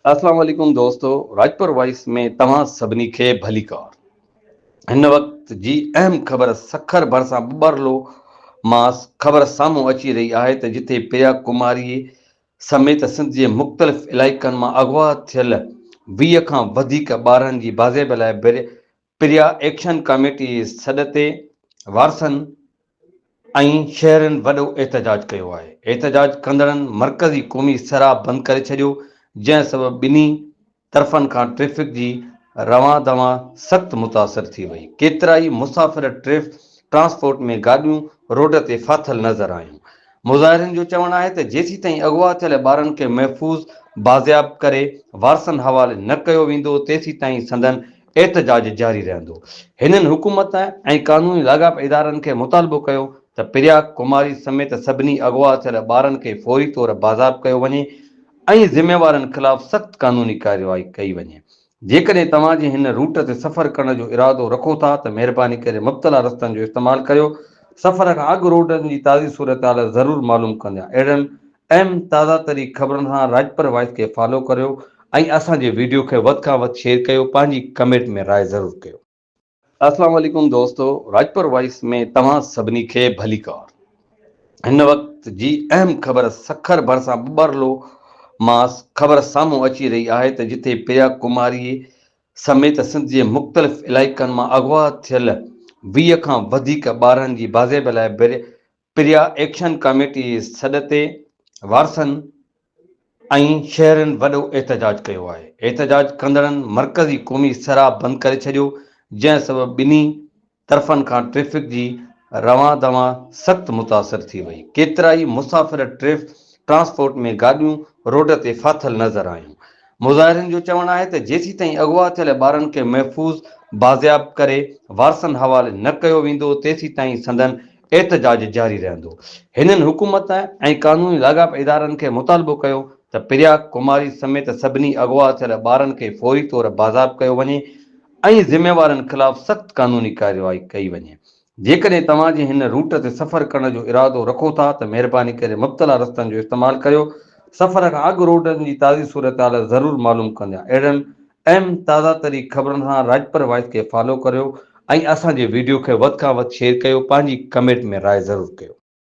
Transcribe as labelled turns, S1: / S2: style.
S1: अस्सलाम वालेकुम दोस्तों, राजपुर वॉइस में तव्हां सभिनी खे भली कार। हिन वक़्त जी अहम ख़बर सखर भरिसां ॿुॿरलो मां ख़बर साम्हूं अची रही आहे त जिथे प्रिया कुमारी समेत सिंध जे मुख़्तलिफ़ इलाइक़नि मां अगवा थियल 20 खां वधीक ॿारनि जी बाज़ेब लाइ प्रिया एक्शन कमेटी जे सॾ ते वारसनि ऐं शहरनि वॾो एहतजाज कयो आहे। एहतजाज कंदड़नि मर्कज़ी क़ौमी सराह बंदि करे छॾियो, जंहिं सबबु ॿिन्ही तरफ़नि खां ट्रैफ़िक जी रवां दवां सख़्तु मुतासिर थी वई। केतिरा ई मुसाफ़िर ट्रांसपोर्ट में गाॾियूं रोड ते फाथल नज़र आयूं। मुज़ाहिरनि जो चवणु आहे त जेसीं ताईं अगवा थियल ॿारनि खे महफ़ूज़ बाज़ियाब करे वारसनि हवाले न कयो वेंदो, तेसीं ताईं संदन एहतजाज जारी रहंदो। हिननि हुकूमत ऐं क़ानूनी लाॻाप इदारनि खे मुतालबो कयो त प्रिया कुमारी समेत सभिनी अगवा थियल ॿारनि खे फ़ौरी तौर बाज़ाब कयो वञे ऐं ज़िम्मेवारनि ख़िलाफ़ सख़्तु क़ानूनी कार्यवाही कई वञे। जेकॾहिं तव्हां जे हिन रूट ते सफ़र करण जो इरादो रखो था त महिरबानी करे मुब्तला रस्तनि जो इस्तेमालु करियो। सफ़र खां अॻु रोडनि जी ताज़ी सूरत-हाल ज़रूरु मालूम कंदा। अहिड़नि अहम ताज़ा तरीन ख़बरुनि सां राजपुर वॉइस खे फॉलो करियो ऐं असांजे वीडियो खे वधि खां वधि शेयर कयो। पंहिंजी कमेंट में राय ज़रूरु कयो। अस्सलाम वालेकुम दोस्तों, राजपुर वॉइस में तव्हां सभिनी खे भली कार। हिन वक़्त जी अहम ख़बर सखर भरिसां ॿुॿरलो मां ख़बर साम्हूं अची रही आहे त जिथे प्रिया कुमारी समेत सिंध जे मुख़्तलिफ़ इलाइक़नि मां अगवा थियल 20 खां वधीक ॿारनि जी बाज़ेब लाइ प्रिया एक्शन कमेटी जे सॾ ते वारसनि ऐं शहरनि वॾो एहतजाज कयो आहे। एहतजाज कंदड़नि मर्कज़ी क़ौमी सराह बंदि करे छॾियो, जंहिं सबबु ॿिन्ही तरफ़नि खां ट्रैफ़िक जी रवां दवां सख़्तु मुतासिर थी वई। केतिरा ई मुसाफ़िर ट्रांसपोर्ट में गाॾियूं रोड ते फाथल नज़र आयूं। मुज़ाहिरनि जो चवणु आहे त जेसीं ताईं अगवा थियल ॿारनि खे महफ़ूज़ बाज़ियाब करे वारसनि हवाले न कयो वेंदो, तेसीं ताईं संदन एहतजाज जारी रहंदो। हिननि हुकूमत ऐं क़ानूनी लाॻाप इदारनि खे मुतालबो कयो त प्रिया कुमारी समेत सभिनी अगवा थियल ॿारनि खे फ़ौरी तौर बाज़ाब कयो वञे ऐं ज़िम्मेवारनि ख़िलाफ़ सख़्तु क़ानूनी कार्यवाही कई वञे। जेकॾहिं तव्हां जे हिन रूट ते सफ़र करण जो इरादो रखो था त महिरबानी करे मुब्तला रस्तनि जो इस्तेमालु करियो। सफ़र खां अॻु रोडनि जी ताज़ी सूरत-हाल ज़रूरु मालूम कंदा। अहिड़नि अहम ताज़ा तरीन ख़बरुनि सां राजपुर वॉइस खे फॉलो करियो ऐं असांजे वीडियो खे वधि खां वधि शेयर कयो। पंहिंजी कमेंट में राय ज़रूरु कयो।